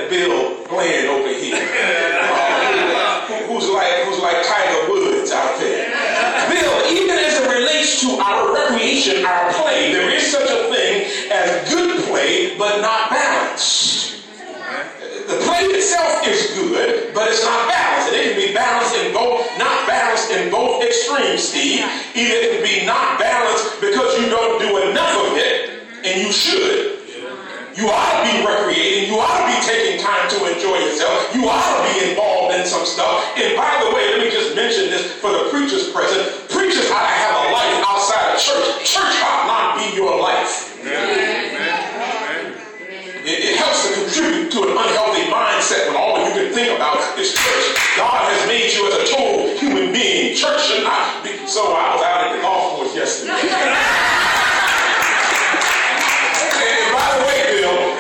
at Bill Glenn over here, who's like Tiger Woods out there. Bill, even as it relates to our recreation, our play, there is such a thing as good play, but not balanced. The play itself is good, but it's not balanced. It can be balanced in both, not balanced in both extremes, Steve. Either it can be not balanced because you don't do enough of it, and you should. You ought to be recreating. You ought to be taking time to enjoy yourself. You ought to be involved in some stuff. And by the way, let me just mention this for the preachers present. Preachers ought to have a life outside of church. Church ought not be your life. It helps to contribute to an unhealthy mindset when all you can think about is church. God has made you as a total human being. Church should not be. So I was out at the golf course yesterday.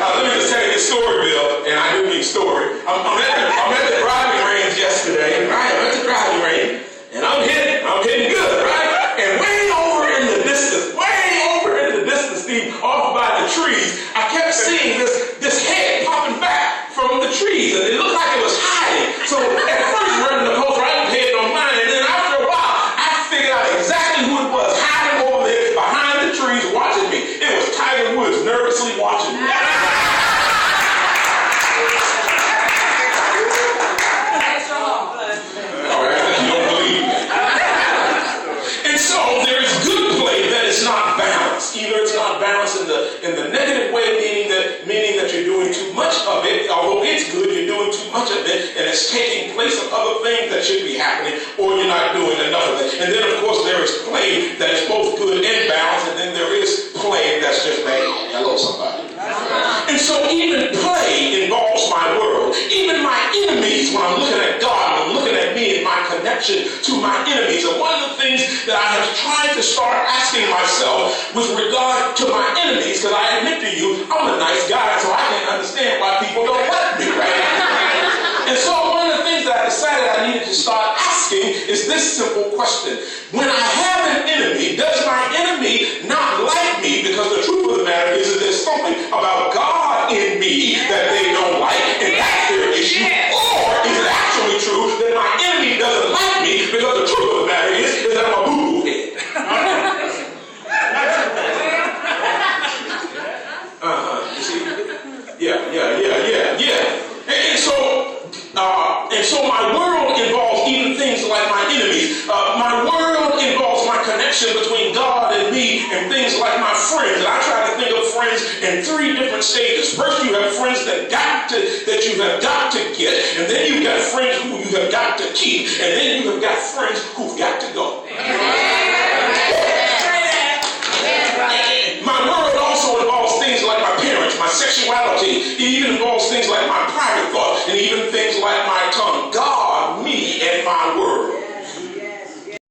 Let me just tell you this story, Bill, and I do mean story. I'm at the driving range yesterday, right? I'm at the driving range, and I'm hitting good, right? And way over in the distance, Steve, off by the trees, I kept seeing this head popping back from the trees, and it looked like it was hiding. So at first, running the post, I didn't pay no mind, and then after a while, I figured out exactly who it was hiding over there behind the trees watching me. It was Tiger Woods nervously watching me. Either it's not balanced in the negative way, meaning that you're doing too much of it, although it's good, you're doing too much of it, and it's taking place of other things that should be happening, or you're not doing enough of it. And then, of course, there is play that is both good and balanced, and then there is play that's just bad. Hello, somebody. And so even play involves my world. Even my enemies, when I'm looking at God, I'm looking at me and my connection to my enemies. And one of the things that I have tried to start asking myself with regard to my enemies, because I admit to you, I'm a nice guy, so I can't understand why people don't like me, right? And so one of the things that I decided I needed to start asking is this simple question. When I have an enemy, does my enemy not like me? Because the truth of the matter is that there's something about God in me that they don't like, and that's their issue. Or is it actually true that my enemy doesn't like me because the truth of the matter is that I'm a boo-boo head? You see? Yeah. And so my world involves even things like my enemies. My world involves my connection between God and me and things like my friends. And I try to think of friends in three different stages. First, you have friends that you have got to get, and then you've got friends who you have got to keep, and then you have got friends who've got to go. My world also involves things like my parents, my sexuality. It even involves things like my private thoughts.